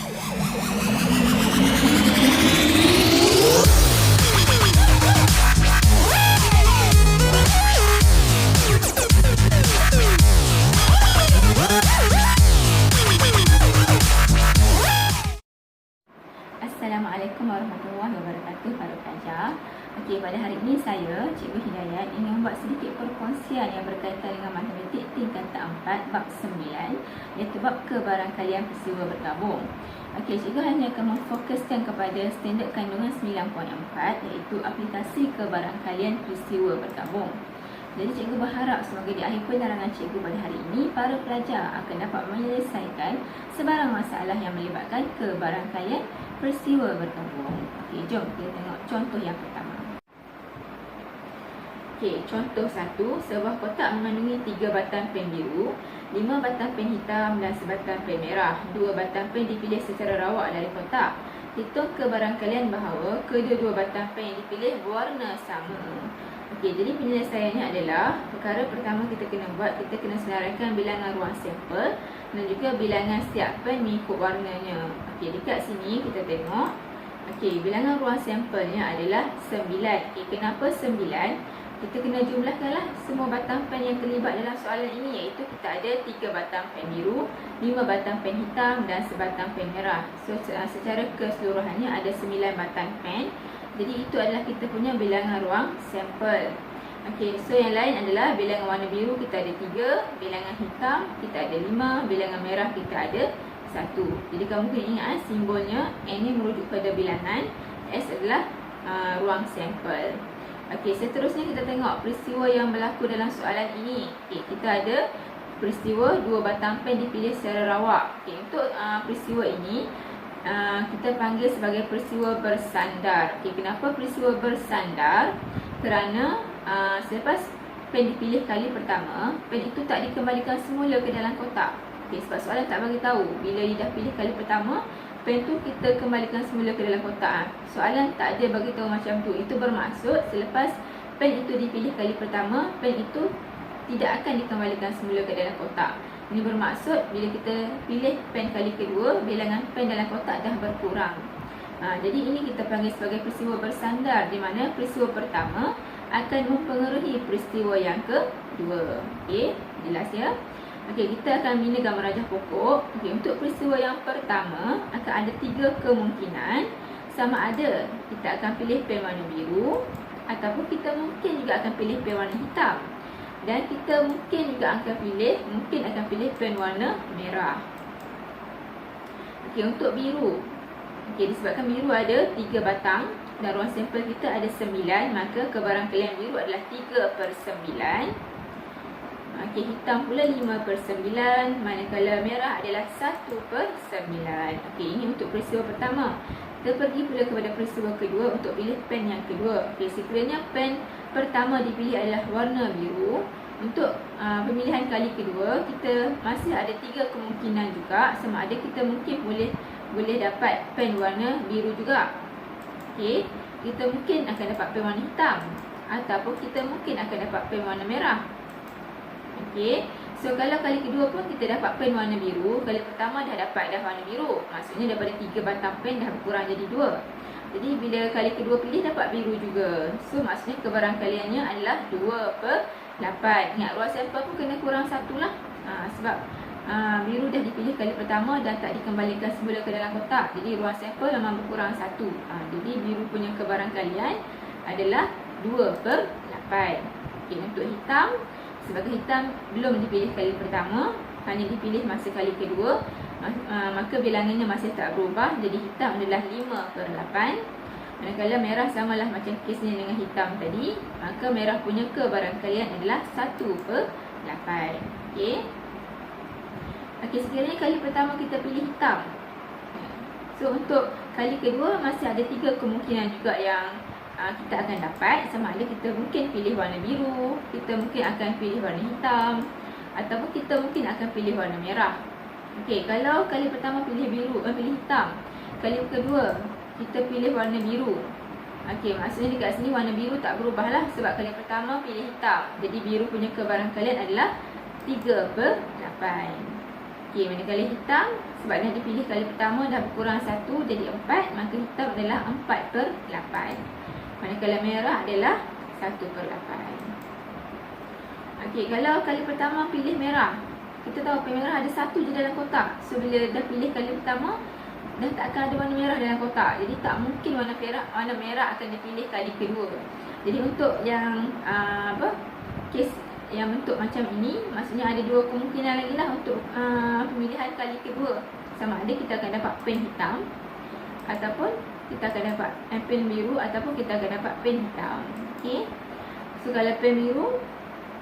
Assalamualaikum warahmatullahi wabarakatuh para pelajar. Okey, pada hari ini saya, Cikgu Hidayat, ingin membuat sedikit perkongsian yang berkaitan dengan matematik tingkatan 4 bab 9, iaitu bab kebarangkalian peristiwa bergabung. Okey, cikgu hanya akan memfokuskan kepada standard kandungan 9.4, iaitu aplikasi kebarangkalian peristiwa bergabung. Jadi cikgu berharap semoga di akhir penerangan cikgu pada hari ini, para pelajar akan dapat menyelesaikan sebarang masalah yang melibatkan kebarangkalian peristiwa bergabung. Okey, jom kita tengok contoh yang pertama. Okey, contoh 1, sebuah kotak mengandungi 3 batang pen biru, 5 batang pen hitam dan sebatang pen merah. 2 batang pen dipilih secara rawak dari kotak. Hitung kebarangkalian bahawa kedua-dua batang pen yang dipilih berwarna sama. Okey, jadi penyelesaiannya adalah perkara pertama kita kena buat, kita kena senaraikan bilangan ruang sampel dan juga bilangan setiap pen mengikut warnanya. Okey, dekat sini kita tengok. Okey, bilangan ruang sampelnya adalah 9. Okey, kenapa 9? Kita kena jumlahkanlah semua batang pen yang terlibat dalam soalan ini, iaitu kita ada 3 batang pen biru, 5 batang pen hitam dan sebatang pen merah. So secara keseluruhannya ada 9 batang pen. Jadi itu adalah kita punya bilangan ruang sampel. Okey, so yang lain adalah bilangan warna biru kita ada 3, bilangan hitam kita ada 5, bilangan merah kita ada 1. Jadi kamu kena ingat simbolnya N ni merujuk pada bilangan, S adalah ruang sampel. Okey, seterusnya kita tengok peristiwa yang berlaku dalam soalan ini. Okey, kita ada peristiwa 2 batang pen dipilih secara rawak. Okey, untuk peristiwa ini kita panggil sebagai peristiwa bersandar. Okey, kenapa peristiwa bersandar? Kerana selepas pen dipilih kali pertama, pen itu tak dikembalikan semula ke dalam kotak. Okey, sebab soalan tak bagi tahu bila dia dah pilih kali pertama, pen tu kita kembalikan semula ke dalam kotak. Soalan tak ada bagi tahu macam tu. Itu bermaksud selepas pen itu dipilih kali pertama, pen itu tidak akan dikembalikan semula ke dalam kotak. Ini bermaksud bila kita pilih pen kali kedua, bilangan pen dalam kotak dah berkurang. Jadi ini kita panggil sebagai peristiwa bersandar, di mana peristiwa pertama akan mempengaruhi peristiwa yang kedua. Okey, jelas ya? Okey, kita akan bina gambar rajah pokok. Okey, untuk peristiwa yang pertama akan ada 3 kemungkinan. Sama ada kita akan pilih pen warna biru, ataupun kita mungkin juga akan pilih pen warna hitam. Dan kita mungkin akan pilih pen warna merah. Okey, untuk biru. Okey, disebabkan biru ada 3 batang dan ruang sampel kita ada 9, maka kebarangkalian biru adalah 3/9. Okey, hitam pula 5/9, manakala merah adalah 1/9. Okey, ini untuk peristiwa pertama. Kita pergi pula kepada peristiwa kedua untuk pilih pen yang kedua. Okey, sekiranya pen pertama dipilih adalah warna biru, untuk pemilihan kali kedua kita masih ada 3 kemungkinan juga. Sama ada kita mungkin boleh dapat pen warna biru juga. Okey, kita mungkin akan dapat pen warna hitam, ataupun kita mungkin akan dapat pen warna merah. Okey, so kalau kali kedua pun kita dapat pen warna biru, kali pertama dah dapat warna biru, maksudnya daripada 3 batang pen dah berkurang jadi 2. Jadi bila kali kedua pilih dapat biru juga. So maksudnya kebarangkaliannya adalah 2/8. Ingat ruang sampel pun kena kurang 1 lah. Sebab biru dah dipilih kali pertama dan tak dikembalikan semula ke dalam kotak. Jadi ruang sampel memang berkurang 1. Jadi biru punya kebarangkalian adalah 2/8. Okey, untuk hitam, sebagai hitam belum dipilih kali pertama, hanya dipilih masa kali kedua, maka bilangannya masih tak berubah. Jadi hitam adalah 5/8. Manakala merah samalah macam kesnya dengan hitam tadi, maka merah punya kebarangkalian adalah 1/8. Okey. Okey, sekiranya kali pertama kita pilih hitam, so untuk kali kedua masih ada 3 kemungkinan juga yang kita akan dapat. Sama ada kita mungkin pilih warna biru, kita mungkin akan pilih warna hitam, ataupun kita mungkin akan pilih warna merah. Okey, kalau kali pertama pilih hitam, kali kedua kita pilih warna biru. Okey, maksudnya dekat sini warna biru tak berubah lah, sebab kali pertama pilih hitam. Jadi biru punya kebarangkalian adalah 3/8. Okey, manakala hitam Sebab dah dipilih kali pertama, dah berkurang 1 jadi 4, maka hitam adalah 4/8. Manakala merah adalah 1/8. Okey, kalau kali pertama pilih merah, kita tahu pen merah ada 1 je dalam kotak. So bila dah pilih kali pertama, dah tak akan ada warna merah dalam kotak. Jadi tak mungkin warna merah akan dipilih kali kedua. Jadi untuk yang kes yang bentuk macam ini, maksudnya ada 2 kemungkinan lagi lah untuk pemilihan kali kedua. Sama ada kita akan dapat pen hitam, ataupun kita akan dapat pen biru, ataupun kita akan dapat pen hitam. Okey. So kalau pen biru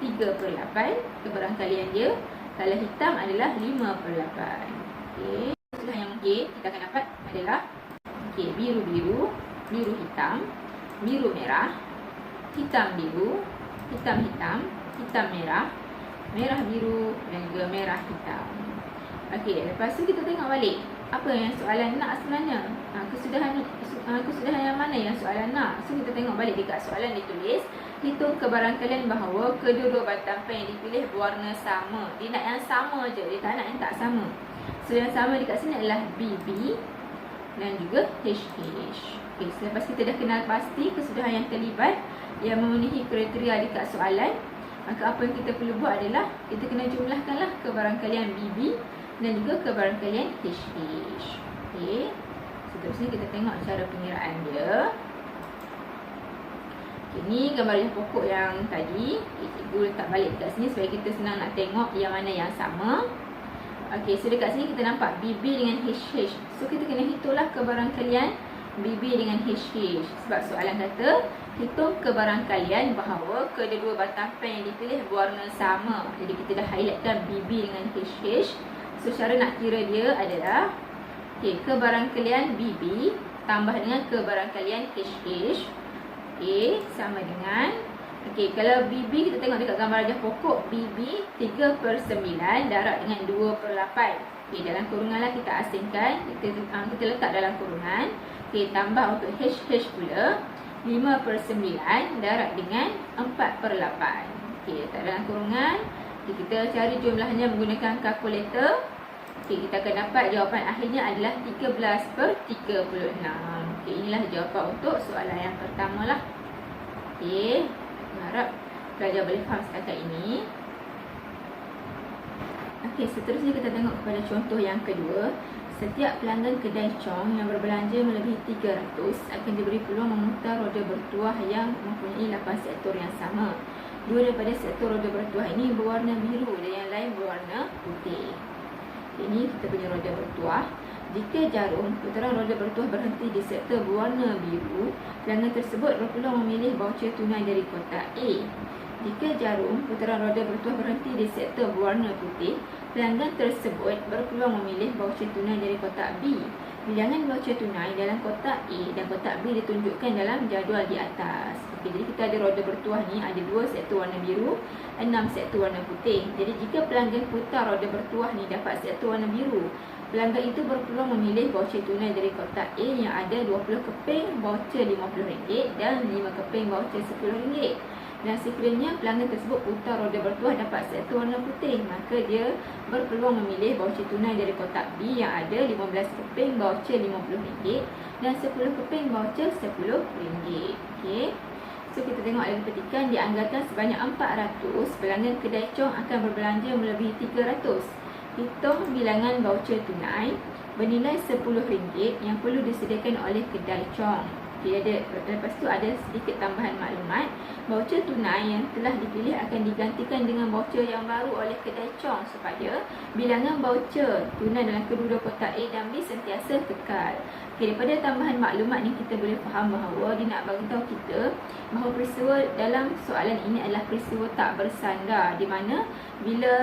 3/8 kebarangkalian dia. Kalau hitam adalah 5/8. Okey. Sudah yang kita akan dapat adalah biru-biru, biru hitam, biru merah, hitam biru, hitam hitam, hitam merah, merah biru dan juga merah hitam. Okey, lepas tu kita tengok balik apa yang soalan nak sebenarnya. Kesudahan yang mana yang soalan nak. So kita tengok balik dekat soalan ditulis, hitung kebarangkalian bahawa kedua-dua batang pen yang dipilih berwarna sama. Dia nak yang sama je, dia tak nak yang tak sama. So yang sama dekat sini adalah BB dan juga HH. Okey, selepas kita dah kenal pasti kesudahan yang terlibat yang memenuhi kriteria dekat soalan, maka apa yang kita perlu buat adalah kita kena jumlahkanlah kebarangkalian BB dan juga kebarangkalian HH. Okey. Seterusnya kita tengok cara pengiraan dia. Okay, ni gambar yang pokok yang tadi. Cikgu letak balik dekat sini supaya kita senang nak tengok yang mana yang sama. Okey, so dekat sini kita nampak BB dengan HH. So kita kena hitunglah kebarangkalian BB dengan HH. Sebab soalan kata hitung kebarangkalian bahawa kedua-dua batang pen yang dipilih berwarna sama. Jadi kita dah highlightkan BB dengan HH. So cara nak kira dia adalah kebarangkalian BB tambah dengan kebarangkalian HH. Sama dengan kalau BB kita tengok dekat gambar rajah pokok, BB 3/9 darab dengan 2/8. Dalam kurungan lah kita asingkan, kita letak dalam kurungan. Tambah untuk HH pula 5/9 darab dengan 4/8. Letak dalam kurungan. Kita cari jumlahnya menggunakan kalkulator. Kita akan dapat jawapan akhirnya adalah 13/36. Inilah jawapan untuk soalan yang pertama lah. Harap pelajar boleh faham setakat ini. Seterusnya kita tengok kepada contoh yang kedua. Setiap pelanggan kedai Chong yang berbelanja melebihi 300 akan diberi peluang memutar roda bertuah yang mempunyai 8 sektor yang sama. 2 daripada sektor roda bertuah ini berwarna biru dan yang lain berwarna putih. Ini kita punya roda bertuah. Jika jarum putaran roda bertuah berhenti di sektor berwarna biru, pelanggan tersebut berpeluang memilih voucher tunai dari kotak A. Jika jarum putaran roda bertuah berhenti di sektor berwarna putih, pelanggan tersebut berpeluang memilih voucher tunai dari kotak B. Bilangan voucher tunai dalam kotak A dan kotak B ditunjukkan dalam jadual di atas. Jadi kita ada roda bertuah ni, ada 2 sektor warna biru, 6 sektor warna putih. Jadi jika pelanggan putar roda bertuah ni dapat sektor warna biru, pelanggan itu berpeluang memilih voucher tunai dari kotak A yang ada 20 keping voucher RM50 dan 5 keping voucher RM10. Dan sekiranya pelanggan tersebut putar roda bertuah dapat sektor warna putih, maka dia berpeluang memilih voucher tunai dari kotak B yang ada 15 keping voucher RM50 dan 10 keping voucher RM10. Okey. So kita tengok dalam petikan, dianggarkan sebanyak 400 pelanggan kedai Chong akan berbelanja melebihi 300. Hitung bilangan voucher tunai bernilai RM10 yang perlu disediakan oleh kedai Chong. Lepas tu ada sedikit tambahan maklumat. Voucher tunai yang telah dipilih akan digantikan dengan voucher yang baru oleh kedai Chong supaya bilangan voucher tunai dalam kedua kotak A dan B sentiasa kekal. Daripada tambahan maklumat ni kita boleh faham bahawa dia nak bagi tahu kita bahawa peristiwa dalam soalan ini adalah peristiwa tak bersandar, di mana bila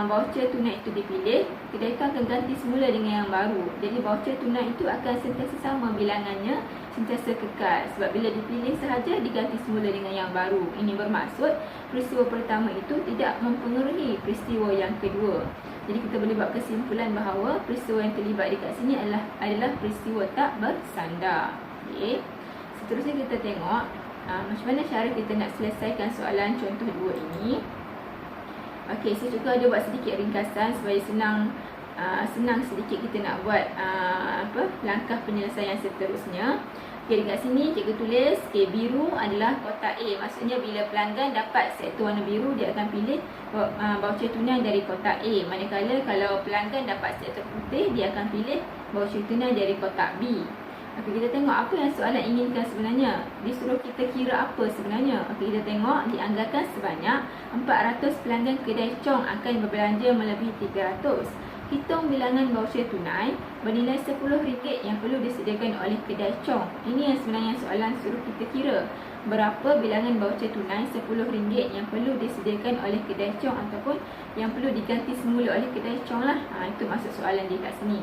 voucher tunai itu dipilih, kedai itu akan ganti semula dengan yang baru. Jadi voucher tunai itu akan sentiasa sama bilangannya, sentiasa kekal. Sebab bila dipilih sahaja diganti semula dengan yang baru. Ini bermaksud peristiwa pertama itu tidak mempengaruhi peristiwa yang kedua. Jadi kita boleh buat kesimpulan bahawa peristiwa yang terlibat dekat sini adalah peristiwa tak bersandar. Okey. Seterusnya kita tengok macam mana cara kita nak selesaikan soalan contoh 2 ini. Okey, saya juga ada buat sedikit ringkasan supaya senang senang sedikit kita nak buat langkah penyelesaian seterusnya. Okey, dekat sini cikgu tulis biru adalah kotak A. Maksudnya bila pelanggan dapat sektor warna biru, dia akan pilih voucher tunai dari kotak A. Manakala kalau pelanggan dapat sektor putih, dia akan pilih voucher tunai dari kotak B. Okey, kita tengok apa yang soalan inginkan sebenarnya. Disuruh kita kira apa sebenarnya. Okey, kita tengok dianggarkan sebanyak 400 pelanggan kedai Chong akan berbelanja melebihi 300. Hitung bilangan voucher tunai bernilai RM10 yang perlu disediakan oleh kedai Chong. Ini yang sebenarnya soalan suruh kita kira. Berapa bilangan voucher tunai RM10 yang perlu disediakan oleh kedai Chong ataupun yang perlu diganti semula oleh kedai Chong lah. Itu maksud soalan dia kat sini.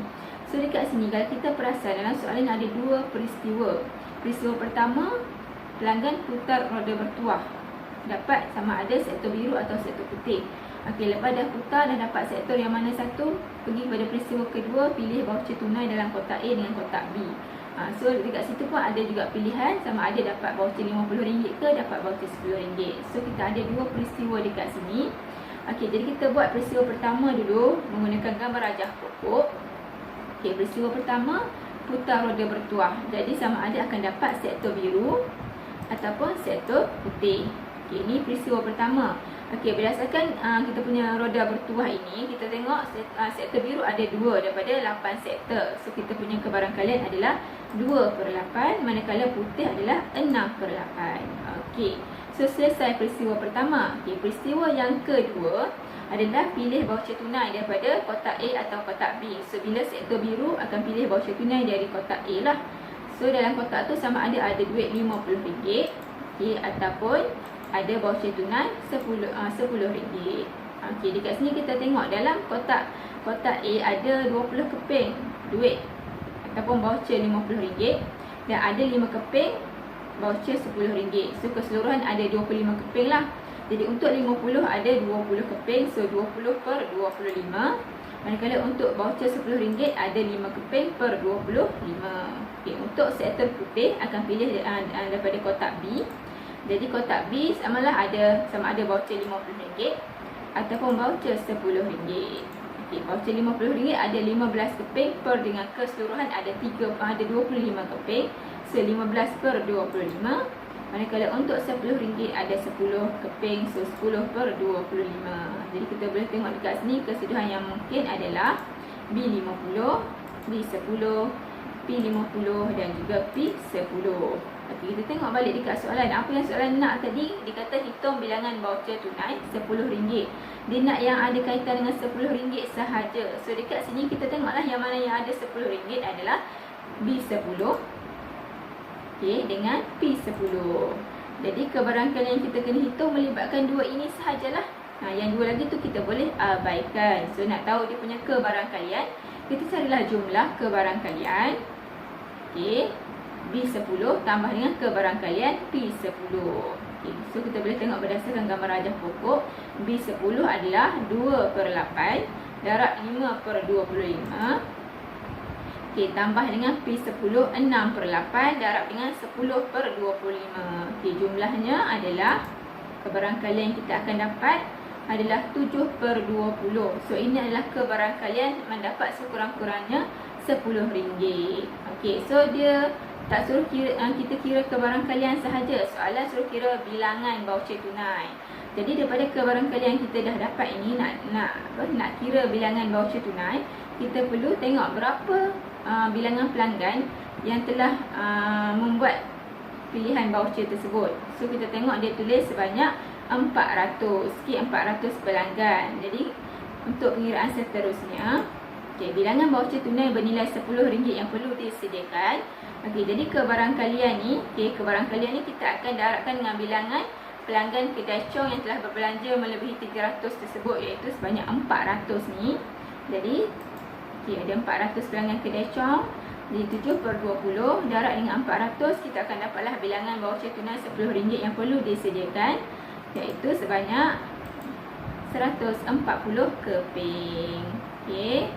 So dekat sini kalau kita perasan dalam soalan ada dua peristiwa. Peristiwa pertama, pelanggan putar roda bertuah. Dapat sama ada sektor biru atau sektor putih. Okey, lepas dah putar dah dapat sektor yang mana satu, pergi pada peristiwa kedua, pilih voucher tunai dalam kotak A dengan kotak B. So dekat situ pun ada juga pilihan sama ada dapat voucher RM50 ke dapat voucher RM10. So kita ada dua peristiwa dekat sini. Okey, jadi kita buat peristiwa pertama dulu menggunakan gambar rajah pokok. Okey, peristiwa pertama putar roda bertuah. Jadi sama ada akan dapat sektor biru ataupun sektor putih. Okey, ini peristiwa pertama. Okey, berdasarkan kita punya roda bertuah ini, kita tengok sektor biru ada 2 daripada 8 sektor. So kita punya kebarangkalian adalah 2/8, manakala putih adalah 6/8. Okey, so selesai peristiwa pertama. Okey, peristiwa yang kedua adalah pilih voucher tunai daripada kotak A atau kotak B. So bila sektor biru akan pilih voucher tunai dari kotak A lah. So dalam kotak tu sama ada duit RM50, okey, ataupun ada voucher tunai RM10. Okey, dekat sini kita tengok dalam kotak A ada 20 keping duit ataupun voucher RM50 dan ada 5 keping voucher RM10. So keseluruhan ada 25 keping lah. Jadi untuk 50 ada 20 keping, so 20/25. Manakala untuk voucher RM10 ada 5 keping per 25. Okey, untuk sektor putih akan pilih daripada kotak B. Jadi kotak B sama ada voucher RM50 ataupun voucher RM10. Okey, voucher RM50 ada 15 keping per dengan keseluruhan ada 25 keping. So 15/25. Manakala untuk RM10 ada 10 keping, so 10/25. Jadi kita boleh tengok dekat sini keseluruhan yang mungkin adalah B50, B10, P50 dan juga P10. Okey, kita tengok balik dekat soalan. Apa yang soalan nak tadi? Dia kata hitung bilangan voucher tunai RM10. Dia nak yang ada kaitan dengan RM10 sahaja. So dekat sini kita tengoklah yang mana yang ada RM10 adalah B10. Okey, dengan P10. Jadi kebarangkalian yang kita kena hitung melibatkan dua ini sahajalah. Yang dua lagi tu kita boleh abaikan. So nak tahu dia punya kebarangkalian, kita carilah jumlah kebarangkalian. Okey, B10 tambah dengan kebarangkalian P10. Okey, so kita boleh tengok berdasarkan gambar rajah pokok, B10 adalah 2/8 darab 5/25. Okey, tambah dengan P10 6/8 darab dengan 10/25. Okey, jumlahnya adalah kebarangkalian yang kita akan dapat adalah 7/20. So ini adalah kebarangkalian mendapat sekurang-kurangnya RM10. Okey, so dia tak suruh kita kira kebarangkalian sahaja. Soalan suruh kira bilangan voucher tunai. Jadi daripada kebarangkalian kita dah dapat ini, nak kira bilangan voucher tunai, kita perlu tengok berapa bilangan pelanggan yang telah membuat pilihan voucher tersebut. So kita tengok dia tulis sebanyak 400. Sikit 400 pelanggan. Jadi untuk pengiraan seterusnya, okey, bilangan voucher tunai bernilai RM10 yang perlu disediakan. Okey, jadi kebarangkalian ni, kebarangkalian ni kita akan darabkan dengan bilangan pelanggan kedai Chong yang telah berbelanja melebihi 300 tersebut, iaitu sebanyak 400 ni. Jadi ada 400 pelanggan kedai Chong. Jadi 7/20 darab dengan 400, kita akan dapatlah bilangan voucher tunai RM10 yang perlu disediakan, iaitu sebanyak 140 keping. Okey,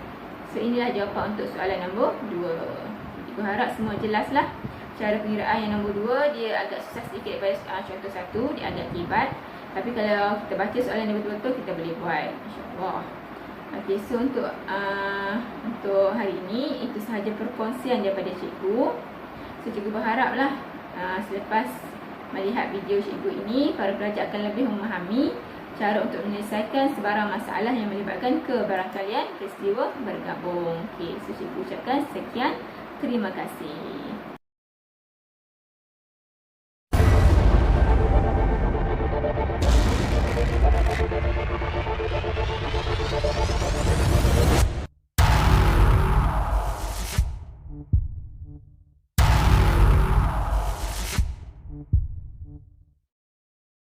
so inilah jawapan untuk soalan nombor 2. Cikgu harap semua jelaslah. Cara pengiraan yang nombor 2 dia agak susah sedikit daripada contoh 1, dia agak kibat. Tapi kalau kita baca soalan dia betul-betul, kita boleh buat, insya-Allah. Okey, so untuk hari ini itu sahaja perkongsian daripada cikgu. So cikgu berharaplah selepas melihat video cikgu ini, para pelajar akan lebih memahami cara untuk menyelesaikan sebarang masalah yang melibatkan kebarangkalian peristiwa bergabung. Okey, so cikgu ucapkan sekian. Terima kasih.